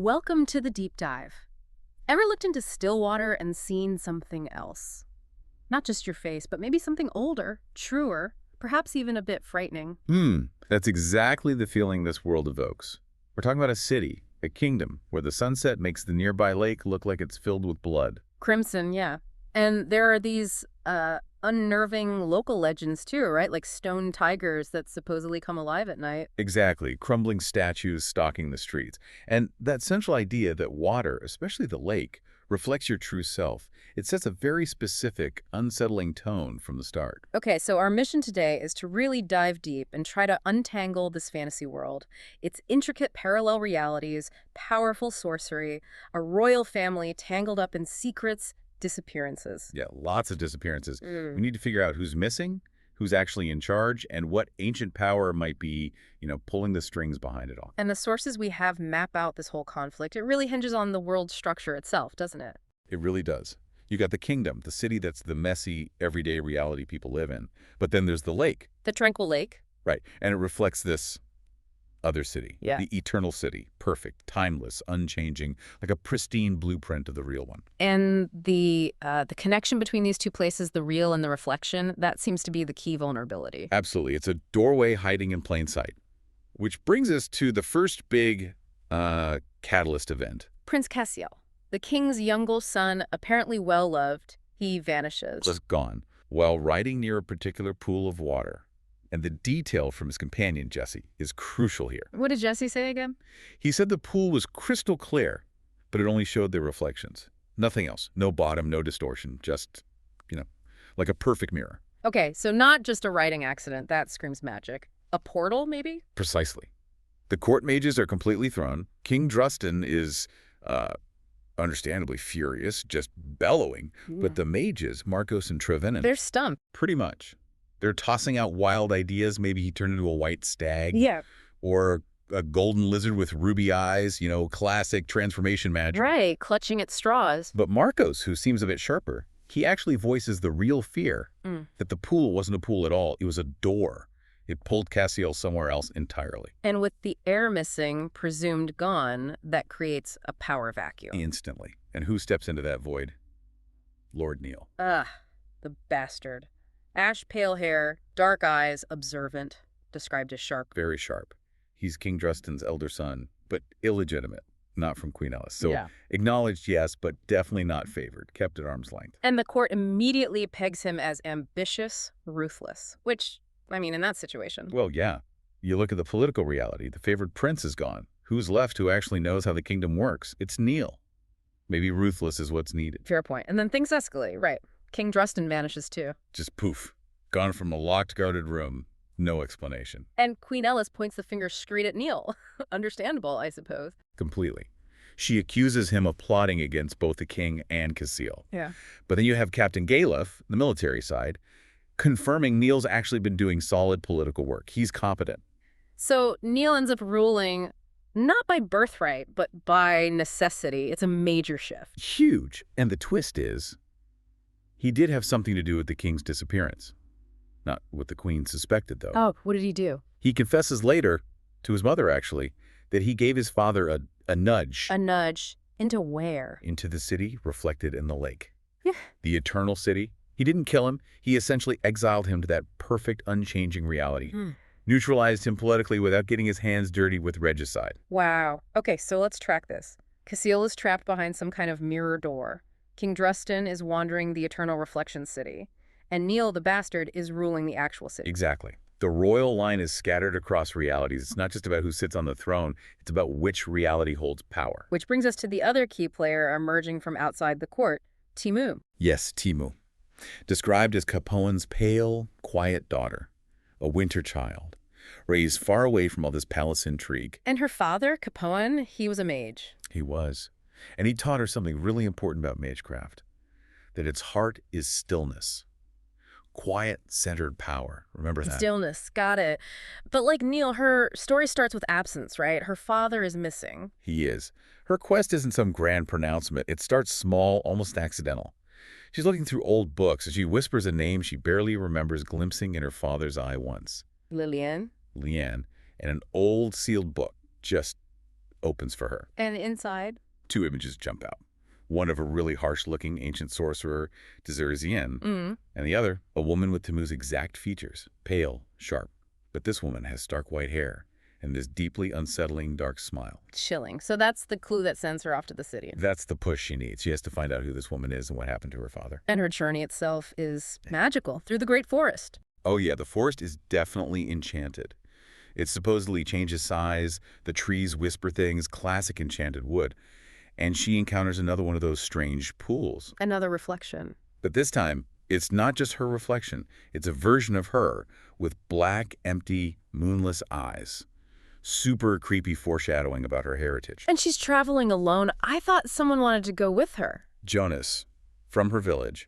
Welcome to the deep dive. Ever looked into still water and seen something else? Not just your face, but maybe something older, truer, perhaps even a bit frightening. That's exactly the feeling this world evokes. We're talking about a city, a kingdom, where the sunset makes the nearby lake look like it's filled with blood. Crimson, yeah. And there are these unnerving local legends too, right? Like stone tigers that supposedly come alive at night. Exactly, crumbling statues stalking the streets. And that central idea that water, especially the lake, reflects your true self, it sets a very specific, unsettling tone from the start. Okay, so our mission today is to really dive deep and try to untangle this fantasy world. Its intricate parallel realities, powerful sorcery, a royal family tangled up in secrets, disappearances. Yeah, lots of disappearances. We Mm. need to figure out who's missing, who's actually in charge, and what ancient power might be, pulling the strings behind it all. And the sources we have map out this whole conflict. It really hinges on the world structure itself, doesn't it? It really does. You got the kingdom, the city that's the messy, everyday reality people live in. But then there's the lake, The tranquil lake. right? And it reflects this other city, Yeah. the eternal city, perfect, timeless, unchanging, like a pristine blueprint of the real one. And the connection between these two places, the real and the reflection, that seems to be the key vulnerability. Absolutely. It's a doorway hiding in plain sight. Which brings us to the first big catalyst event. Prince Cassiel, the king's younger son, apparently well-loved, he vanishes. Just gone, while riding near a particular pool of water. And the detail from his companion, Jesse, is crucial here. What did Jesse say again? He said the pool was crystal clear, but it only showed their reflections. Nothing else. No bottom, no distortion. Just, like a perfect mirror. Okay, so not just a writing accident. That screams magic. A portal, maybe? Precisely. The court mages are completely thrown. King Drustan is, understandably furious, just bellowing. But the mages, Marcos and Trevenin, They're stumped. pretty much. They're tossing out wild ideas. Maybe he turned into a white stag. Yeah. Or a golden lizard with ruby eyes, classic transformation magic. Right, clutching at straws. But Marcos, who seems a bit sharper, he actually voices the real fear that the pool wasn't a pool at all. It was a door. It pulled Cassiel somewhere else entirely. And with the air missing, presumed gone, that creates a power vacuum. Instantly. And who steps into that void? Lord Neil. Ugh, the bastard. Ash pale hair, dark eyes, observant, described as sharp. Very sharp. He's King Drustan's elder son, but illegitimate, not from Queen Ellis. So Yeah. acknowledged, yes, but definitely not favored, kept at arm's length. And the court immediately pegs him as ambitious, ruthless, which, I mean, in that situation. Well, yeah. You look at the political reality. The favored prince is gone. Who's left who actually knows how the kingdom works? It's Neil. Maybe ruthless is what's needed. Fair point. And then things escalate, right. King Drustan vanishes too. Just poof. Gone from a locked, guarded room. No explanation. And Queen Ellis points the finger straight at Neil. Understandable, I suppose. Completely. She accuses him of plotting against both the king and Cassiel. Yeah. But then you have Captain Galef, the military side, confirming Neil's actually been doing solid political work. He's competent. So Neil ends up ruling not by birthright, but by necessity. It's a major shift. Huge. And the twist is, he did have something to do with the king's disappearance. Not what the queen suspected, though. Oh, what did he do? He confesses later, to his mother actually, that he gave his father a nudge A nudge. Into where? into the city reflected in the lake. Yeah. The eternal city. He didn't kill him. He essentially exiled him to that perfect, unchanging reality. Neutralized him politically without getting his hands dirty with regicide. Wow. Okay, so let's track this. Cassiel is trapped behind some kind of mirror door. King Drustan is wandering the eternal reflection city. And Neil, the bastard, is ruling the actual city. Exactly. The royal line is scattered across realities. It's not just about who sits on the throne. It's about which reality holds power. Which brings us to the other key player emerging from outside the court, Timou. Yes, Timou. Described as Capone's pale, quiet daughter. A winter child. Raised far away from all this palace intrigue. And her father, Capone, he was a mage. He was. And he taught her something really important about Magecraft. That its heart is stillness. Quiet, centered power. Remember that? Stillness, got it. But like Neil, her story starts with absence, right? Her father is missing. He is. Her quest isn't some grand pronouncement. It starts small, almost accidental. She's looking through old books as she whispers a name she barely remembers glimpsing in her father's eye once. Lillian? Leanne, and an old sealed book just opens for her. And inside? Two images jump out. One of a really harsh-looking ancient sorcerer, Disappearance, and the other, a woman with Timou's exact features, pale, sharp. But this woman has stark white hair and this deeply unsettling dark smile. Chilling. So that's the clue that sends her off to the city. That's the push she needs. She has to find out who this woman is and what happened to her father. And her journey itself is magical through the great forest. Oh yeah, the forest is definitely enchanted. It supposedly changes size, the trees whisper things, classic enchanted wood. And she encounters another one of those strange pools. Another reflection. But this time, it's not just her reflection. It's a version of her with black, empty, moonless eyes. Super creepy foreshadowing about her heritage. And she's traveling alone. I thought someone wanted to go with her. Jonas, from her village.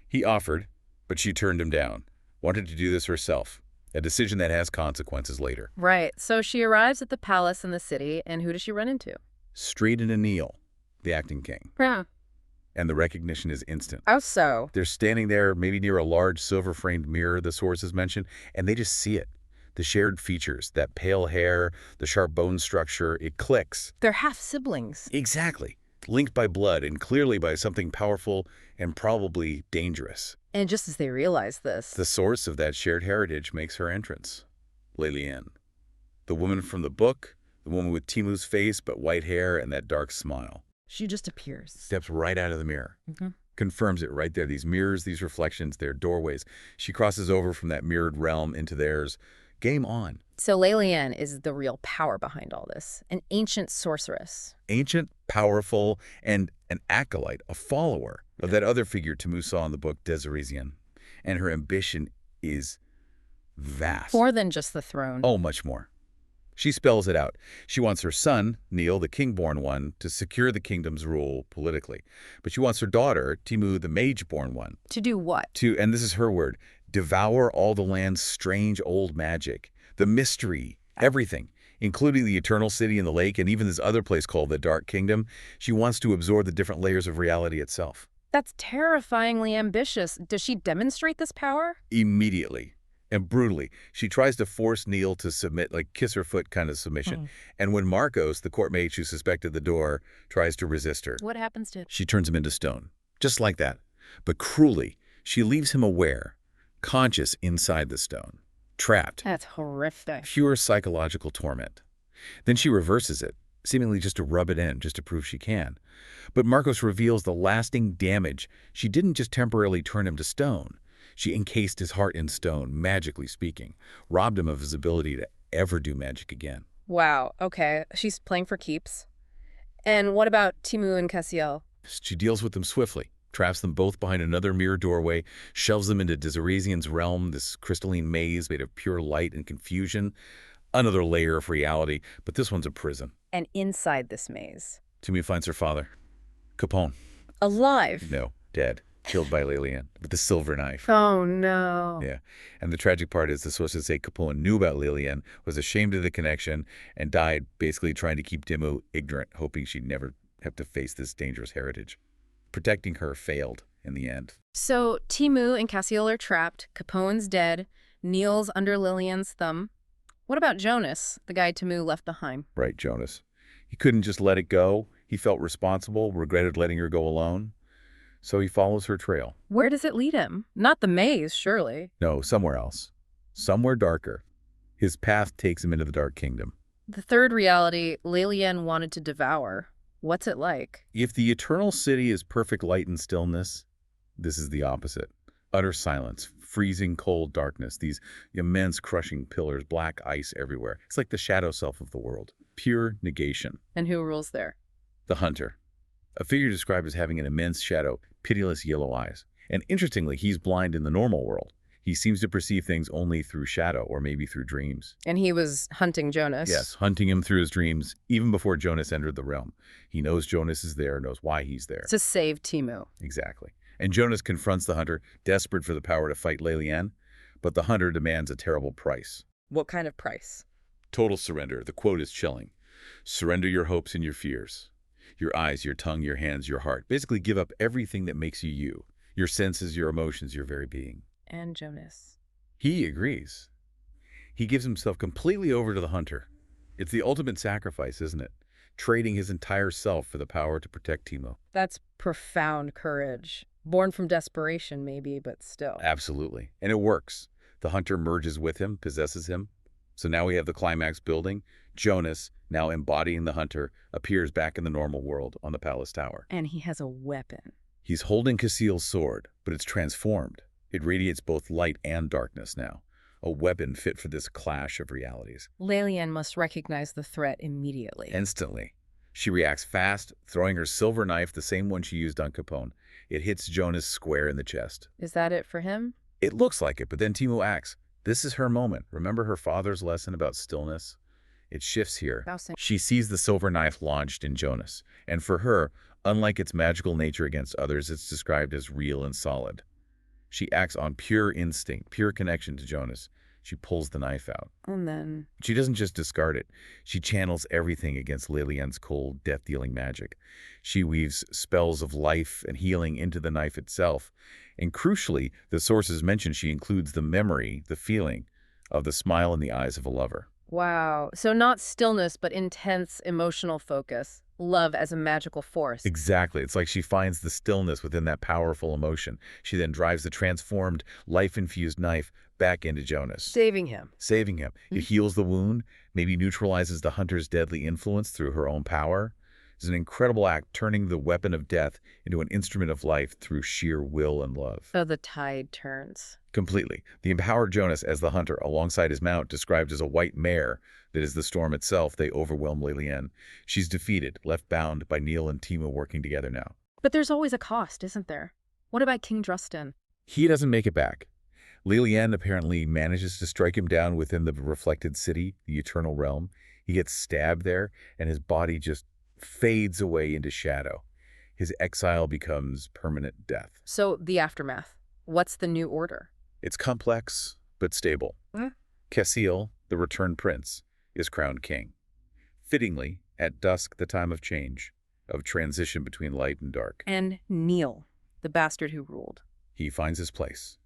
He offered, but she turned him down. Wanted to do this herself. A decision that has consequences later. Right. So she arrives at the palace in the city, and who does she run into? Straight into Neil, the acting king. Yeah. And the recognition is instant. How so? They're standing there, maybe near a large silver-framed mirror the sources mentioned, and they just see it. The shared features, that pale hair, the sharp bone structure, it clicks. They're half-siblings. Exactly. Linked by blood and clearly by something powerful and probably dangerous. And just as they realize this... The source of that shared heritage makes her entrance. Lelienne. The woman from the book, the woman with Timou's face but white hair and that dark smile. She just appears. Steps right out of the mirror. Confirms it right there. These mirrors, these reflections, they're doorways. She crosses over from that mirrored realm into theirs. Game on. So Lelienne is the real power behind all this. An ancient sorceress. Ancient, powerful, and an acolyte, a follower of that other figure Timou saw in the book, Disappearance. And her ambition is vast. More than just the throne. Oh, much more. She spells it out. She wants her son, Neil, the king-born one, to secure the kingdom's rule politically. But she wants her daughter, Timou, the mage-born one. To do what? And this is her word, devour all the land's strange old magic, the mystery, everything, including the eternal city and the lake and even this other place called the Dark Kingdom. She wants to absorb the different layers of reality itself. That's terrifyingly ambitious. Does she demonstrate this power? Immediately. And brutally, she tries to force Neil to submit, like kiss her foot kind of submission. And when Marcos, the court mage who suspected the door, tries to resist her, What happens to... she turns him into stone. Just like that. But cruelly, she leaves him aware, conscious inside the stone. Trapped. That's horrific. Pure psychological torment. Then she reverses it, seemingly just to rub it in, just to prove she can. But Marcos reveals the lasting damage. She didn't just temporarily turn him to stone. She encased his heart in stone, magically speaking, robbed him of his ability to ever do magic again. Wow, okay. She's playing for keeps. And what about Timou and Cassiel? She deals with them swiftly, traps them both behind another mirror doorway, shoves them into Disappearance's realm, this crystalline maze made of pure light and confusion. Another layer of reality, but this one's a prison. And inside this maze? Timou finds her father, Capone. Alive? No, dead. Killed by Lelienne with a silver knife. Oh, no. Yeah. And the tragic part is the sources say Capone knew about Lelienne, was ashamed of the connection, and died basically trying to keep Timou ignorant, hoping she'd never have to face this dangerous heritage. Protecting her failed in the end. So Timou and Cassiel are trapped, Capone's dead, Neil's under Lilienne's thumb. What about Jonas, the guy Timou left behind? Right, Jonas. He couldn't just let it go. He felt responsible, regretted letting her go alone. So he follows her trail. Where does it lead him? Not the maze, surely. No, somewhere else. Somewhere darker. His path takes him into the Dark Kingdom. The third reality Lelienne wanted to devour. What's it like? If the eternal city is perfect light and stillness, this is the opposite. Utter silence, freezing cold darkness, these immense crushing pillars, black ice everywhere. It's like the shadow self of the world. Pure negation. And who rules there? The hunter. A figure described as having an immense shadow, pitiless yellow eyes. And interestingly, he's blind in the normal world. He seems to perceive things only through shadow or maybe through dreams. And he was hunting Jonas. Yes, hunting him through his dreams, even before Jonas entered the realm. He knows Jonas is there, knows why he's there. To save Timou. Exactly. And Jonas confronts the hunter, desperate for the power to fight Lelienne, but the hunter demands a terrible price. What kind of price? Total surrender. The quote is chilling. Surrender your hopes and your fears. Your eyes, your tongue, your hands, your heart. Basically give up everything that makes you you. Your senses, your emotions, your very being. And Jonas. He agrees. He gives himself completely over to the hunter. It's the ultimate sacrifice, isn't it? trading his entire self for the power to protect Timou. That's profound courage. Born from desperation, maybe, but still. Absolutely. And it works. The hunter merges with him, possesses him. So now we have the climax building. Jonas, now embodying the hunter, appears back in the normal world on the palace tower. And he has a weapon. He's holding Cassiel's sword, but it's transformed. It radiates both light and darkness now. A weapon fit for this clash of realities. Lelian must recognize the threat immediately. Instantly. She reacts fast, throwing her silver knife, the same one she used on Capone. It hits Jonas square in the chest. Is that it for him? It looks like it, but then Timou acts. This is her moment. Remember her father's lesson about stillness? It shifts here. She sees the silver knife launched in Jonas. And for her, unlike its magical nature against others, it's described as real and solid. She acts on pure instinct, pure connection to Jonas. She pulls the knife out. And then... She doesn't just discard it. She channels everything against Lelian's cold, death-dealing magic. She weaves spells of life and healing into the knife itself. And crucially, the sources mention she includes the memory, the feeling, of the smile in the eyes of a lover. Wow. So not stillness, but intense emotional focus. Love as a magical force. Exactly. It's like she finds the stillness within that powerful emotion. She then drives the transformed, life-infused knife back into Jonas. Saving him. Saving him. It heals the wound, maybe neutralizes the hunter's deadly influence through her own power. It's an incredible act, turning the weapon of death into an instrument of life through sheer will and love. So the tide turns. Completely. The empowered Jonas as the hunter, alongside his mount, described as a white mare that is the storm itself, they overwhelm Lelian. She's defeated, left bound by Neil and Timou working together now. But there's always a cost, isn't there? What about King Drustan? He doesn't make it back. Lelian apparently manages to strike him down within the reflected city, the eternal realm. He gets stabbed there, and his body just fades away into shadow. His exile becomes permanent death. So the aftermath. What's the new order? It's complex, but stable. Cassiel, the returned prince, is crowned king. Fittingly, at dusk, the time of change, of transition between light and dark. And Neil, the bastard who ruled. He finds his place.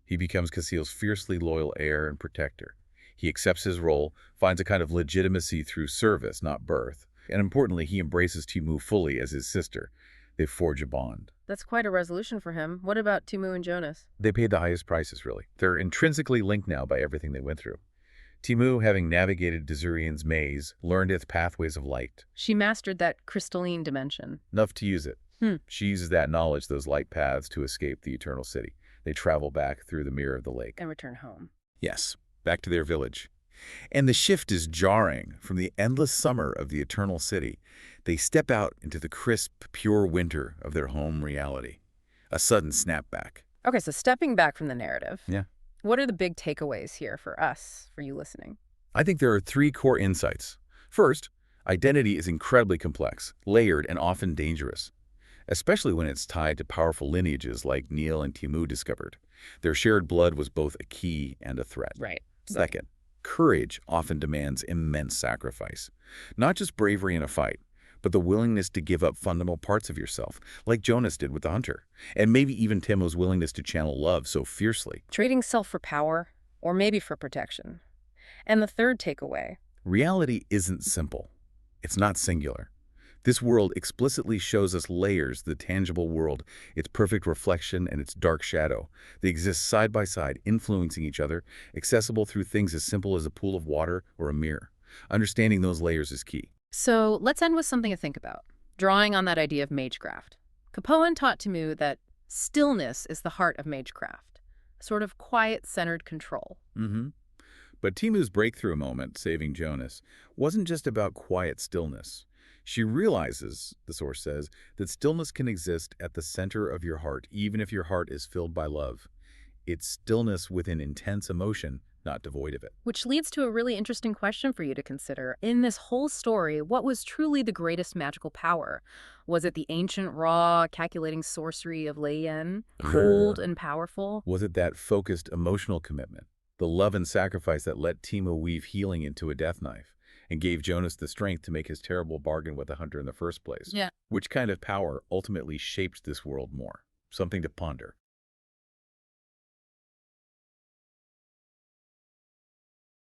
He becomes Cassiel's fiercely loyal heir and protector. He accepts his role, finds a kind of legitimacy through service, not birth. And importantly, he embraces Timou fully as his sister. They forge a bond. That's quite a resolution for him. What about Timou and Jonas? They paid the highest prices, really. They're intrinsically linked now by everything they went through. Timou, having navigated Dazurian's maze, learned its pathways of light. She mastered that crystalline dimension. Enough to use it. She uses that knowledge, those light paths, to escape the Eternal City. They travel back through the mirror of the lake. And return home. Yes, back to their village. And the shift is jarring. From the endless summer of the Eternal City, they step out into the crisp, pure winter of their home reality. A sudden snapback. Okay, so stepping back from the narrative. Yeah. What are the big takeaways here for us, for you listening? I think there are three core insights. First, identity is incredibly complex, layered, and often dangerous, especially when it's tied to powerful lineages like Neil and Timou discovered. Their shared blood was both a key and a threat. Right. Second, courage often demands immense sacrifice. Not just bravery in a fight, but the willingness to give up fundamental parts of yourself, like Jonas did with the hunter, and maybe even Timou's willingness to channel love so fiercely. Trading self for power, or maybe for protection. And the third takeaway. Reality isn't simple. It's not singular. This world explicitly shows us layers, the tangible world, its perfect reflection and its dark shadow. They exist side by side, influencing each other, accessible through things as simple as a pool of water or a mirror. Understanding those layers is key. So let's end with something to think about, drawing on that idea of Magecraft. Capoan taught Timou that stillness is the heart of Magecraft, a sort of quiet, centered control. But Timou's breakthrough moment, saving Jonas, wasn't just about quiet stillness. She realizes, the source says, that stillness can exist at the center of your heart, even if your heart is filled by love. It's stillness within intense emotion, not devoid of it. Which leads to a really interesting question for you to consider. In this whole story, what was truly the greatest magical power? Was it the ancient, raw, calculating sorcery of Lelian, cold and powerful? Was it that focused emotional commitment, the love and sacrifice that let Timou weave healing into a death knife, and gave Jonas the strength to make his terrible bargain with the hunter in the first place? Yeah. Which kind of power ultimately shaped this world more? Something to ponder.